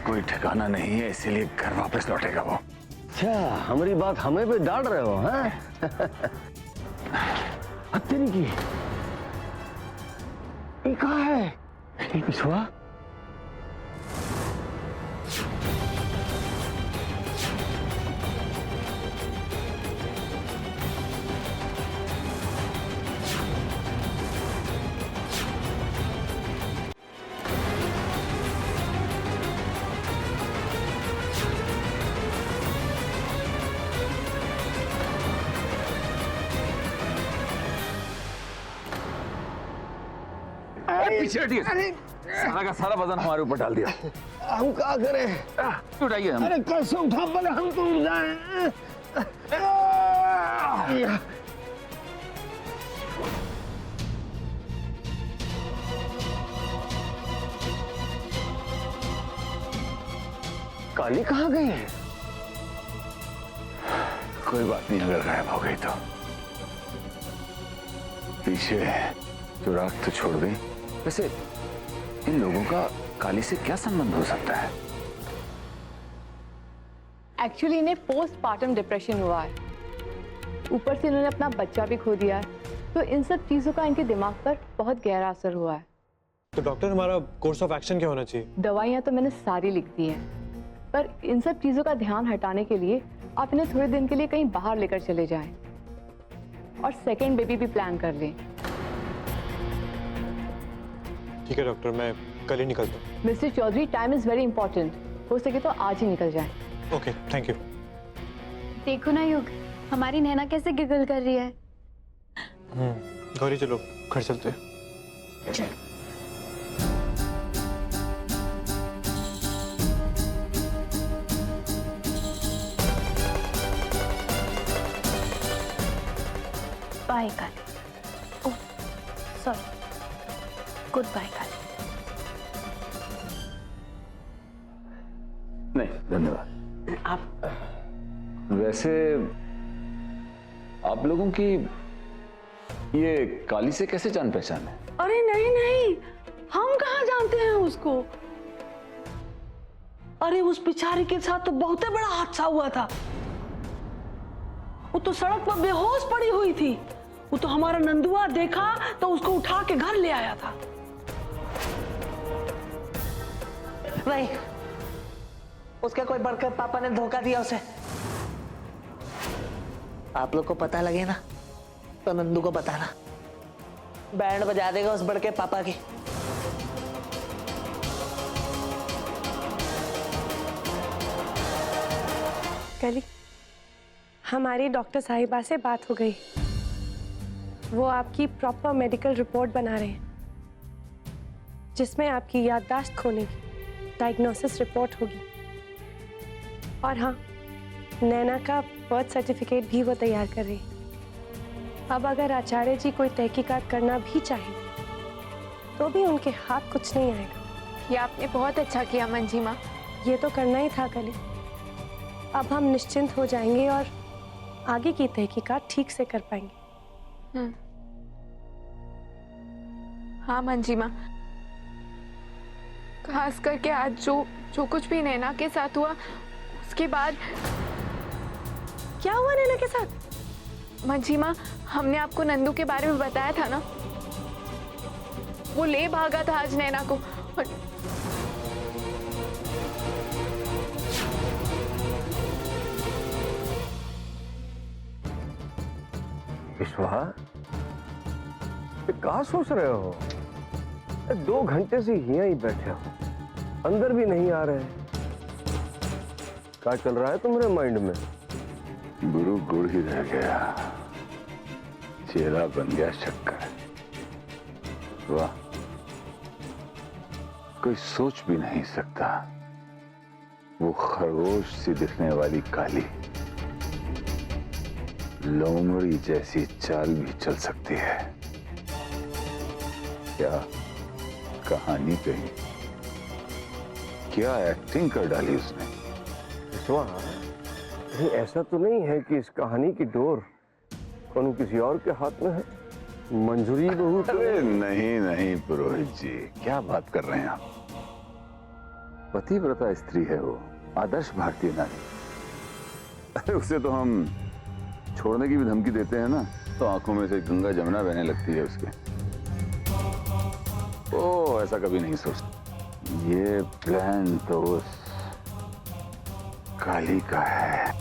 कोई ठिकाना नहीं है, इसीलिए घर वापस लौटेगा वो। अच्छा, हमारी बात हमें पे डांट रहे हो, हैं? हत्या की ये कहाँ है? ये पिछुआ पीछे हटिए। सारा का सारा वजन हमारे ऊपर डाल दिया। हम क्या करें? उठाइए हम। अरे कैसे उठा, पहले हम तो उठ जाए। काली कहाँ गई है? कोई बात नहीं, अगर गायब हो गई तो पीछे सुराग तो छोड़ गई। वैसे इन लोगों का काली से क्या संबंध हो सकता है? एक्चुअली इन्हें पोस्टपार्टम डिप्रेशन हुआ है, ऊपर से इन्होंने अपना बच्चा भी खो दिया है, तो इन सब चीजों का इनके दिमाग पर बहुत गहरा असर हुआ है। तो डॉक्टर, हमारा कोर्स ऑफ एक्शन क्या होना चाहिए? दवाइयाँ तो मैंने सारी लिख दी हैं, पर इन सब चीजों का ध्यान हटाने के लिए आप इन्हें थोड़े दिन के लिए कहीं बाहर लेकर चले जाएं और सेकेंड बेबी भी प्लान कर लें। ठीक है डॉक्टर, मैं कल ही निकलता हूँ। Mister Chaudhary, time is very important, हो सके तो आज ही निकल जाएं। Okay, thank you. देखो ना युग, हमारी नैना कैसे गिगल कर रही है। गौरी चलो घर चलते हैं। बाय काली। ओह सॉरी, गुड बाय काली। नहीं धन्यवाद। आप वैसे आप लोगों की ये काली से कैसे जान पहचान है? अरे नहीं नहीं, हम कहाँ जानते हैं उसको। अरे उस बेचारी के साथ तो बहुत बड़ा हादसा हुआ था। वो तो सड़क पर बेहोश पड़ी हुई थी। वो तो हमारा नंदुआ देखा तो उसको उठा के घर ले आया था। नहीं, उसके कोई बड़के पापा ने धोखा दिया उसे। आप लोग को पता लगे ना तो नंदू को बताना, बैंड बजा देगा उस बड़के पापा की। कली हमारी डॉक्टर साहिबा से बात हो गई। वो आपकी प्रॉपर मेडिकल रिपोर्ट बना रहे हैं, जिसमें आपकी याददाश्त खोने की डायग्नोसिस रिपोर्ट होगी। और हाँ, नैना का बर्थ सर्टिफिकेट भी वो तैयार कर रही है। अब अगर आचार्य जी कोई तहकीकात करना भी चाहे तो भी उनके हाथ कुछ नहीं आएगा। ये आपने बहुत अच्छा किया मंजी माँ। ये तो करना ही था कली। अब हम निश्चिंत हो जाएंगे और आगे की तहकीकात ठीक से कर पाएंगे। हाँ मंजी माँ, खास करके आज जो कुछ भी नैना के साथ हुआ, उसके बाद। क्या हुआ नैना के साथ? मंजी माँ, हमने आपको नंदू के बारे में बताया था ना, वो ले भागा था आज नैना को। और विश्वा, कहाँ सोच रहे हो? 2 घंटे से यहीं ही बैठे हो, अंदर भी नहीं आ रहे। क्या चल रहा है तुम्हारे माइंड में? गुरु गुड़ ही रह गया, चेला बन गया शक्कर। वाह, कोई सोच भी नहीं सकता वो खरगोश सी दिखने वाली काली लोमड़ी जैसी चाल भी चल सकती है। क्या कहानी कही, क्या एक्टिंग कर डाली उसने। विश्वा, कहीं ऐसा तो नहीं है कि इस कहानी की डोर कौन किसी और के हाथ में है? मंजूरी बहू तो... अरे नहीं नहीं पुरोहित जी, क्या बात कर रहे हैं आप? पतिव्रता स्त्री है वो, आदर्श भारतीय नारी। अरे उसे तो हम छोड़ने की भी धमकी देते हैं ना, तो आंखों में से गंगा जमुना बहने लगती है उसके। ओ ऐसा कभी नहीं सोचता। ये प्लान तो उस काली का है।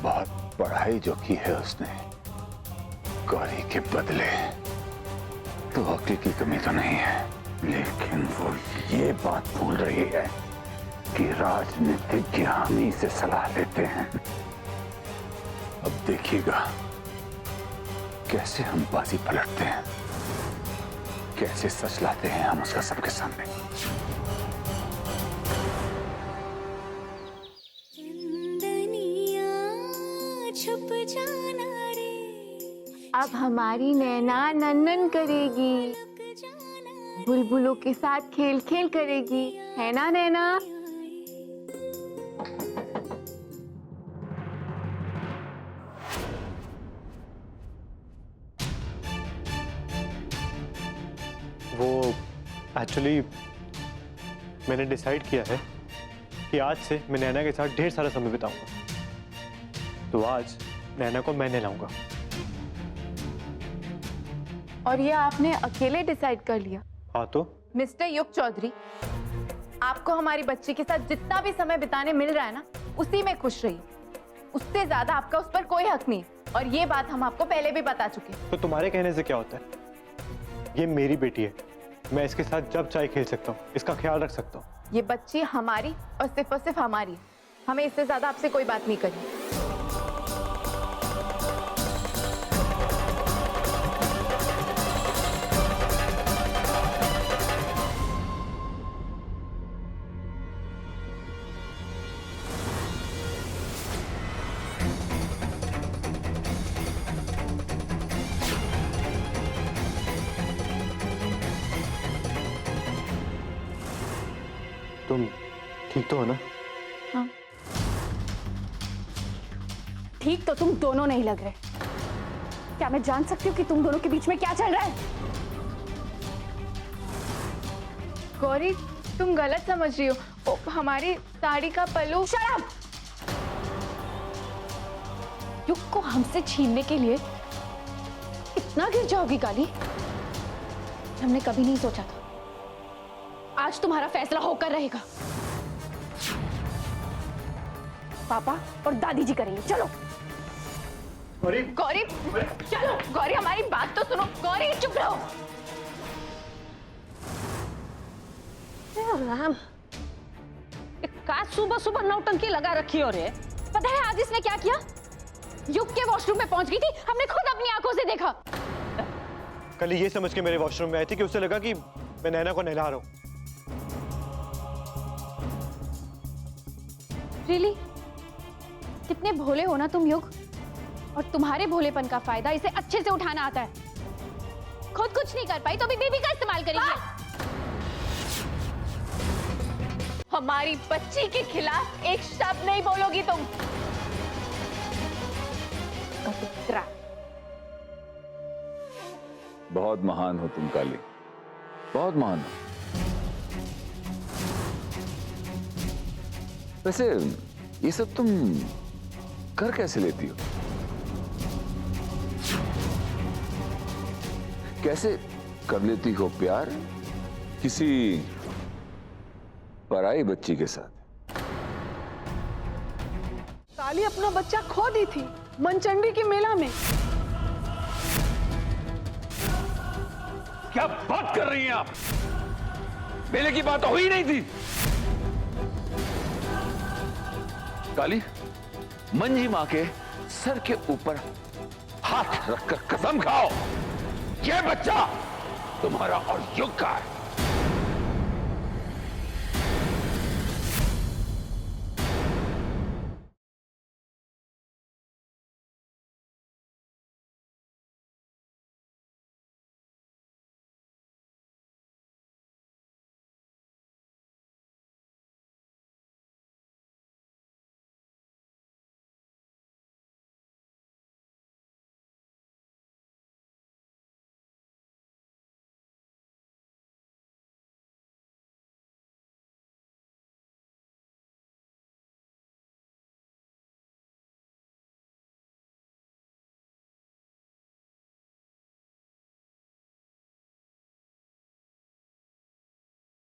बहुत पढ़ाई जो की है उसने गौरी के बदले, तो अक्ल की कमी तो नहीं है, लेकिन वो ये बात भूल रही है कि राजनीतिज्ञ हम ही से सलाह लेते हैं। अब देखिएगा कैसे हम बाजी पलटते हैं, कैसे सच लाते हैं हम उसका सबके सामने। छुप जाना रे, अब हमारी नैना नन्नन करेगी, बुलबुलों के साथ खेल खेल करेगी, है ना नैना? वो एक्चुअली मैंने डिसाइड किया है कि आज से मैं नैना के साथ ढेर सारा समय बिताऊंगा। तो आज नैना को मैंने लाऊंगा। और ये आपने अकेले डिसाइड कर लिया? हाँ तो मिस्टर युग चौधरी, आपको हमारी बच्ची के साथ जितना भी समय बिताने मिल रहा है ना, उसी में खुश रहिए। उससे ज्यादा आपका उस पर कोई हक नहीं है, और ये बात हम आपको पहले भी बता चुके हैं। तो तुम्हारे कहने से क्या होता है? ये मेरी बेटी है, मैं इसके साथ जब चाहे खेल सकता हूँ, इसका ख्याल रख सकता हूँ। ये बच्ची हमारी और सिर्फ हमारी है। हमें इससे ज्यादा आपसे कोई बात नहीं करनी। तुम ठीक तो हो ना? हाँ। ठीक तो तुम दोनों नहीं लग रहे। क्या मैं जान सकती हूँ कि तुम दोनों के बीच में क्या चल रहा है? गौरी, तुम गलत समझ रही हो। ओ, हमारी साड़ी का पल्लू। शराब! युग को हमसे छीनने के लिए इतना गिर जाओगी काली? हमने कभी नहीं सोचा था। आज तुम्हारा फैसला होकर रहेगा। पापा और दादी जी करेंगे। चलो गौरी, चलो गौरी, हमारी बात तो सुनो। गौरी चुप रहो। राम, का सुबह सुबह नौटंकी लगा रखी हो रे। पता है आज इसने क्या किया? युग के वॉशरूम में पहुंच गई थी, हमने खुद अपनी आंखों से देखा। कल ये समझ के मेरे वॉशरूम में आई थी कि उसे लगा कि मैं नैना को नहला रहा हूँ। रियली? कितने भोले हो ना तुम युग, और तुम्हारे भोलेपन का फायदा इसे अच्छे से उठाना आता है। खुद कुछ नहीं कर पाई तो भी बेबी का इस्तेमाल करेगी। हमारी बच्ची के खिलाफ एक शब्द नहीं बोलोगी तुम। बहुत महान हो तुम काली, बहुत महान हो। वैसे ये सब तुम कर कैसे लेती हो? कैसे कर लेती हो प्यार किसी पराई बच्ची के साथ? काली अपना बच्चा खो दी थी मनचंडी के मेला में। क्या बात कर रही हैं आप? मेले की बात हुई नहीं थी। काली, मंजी मां के सर के ऊपर हाथ रखकर कसम खाओ, यह बच्चा तुम्हारा और युग का है।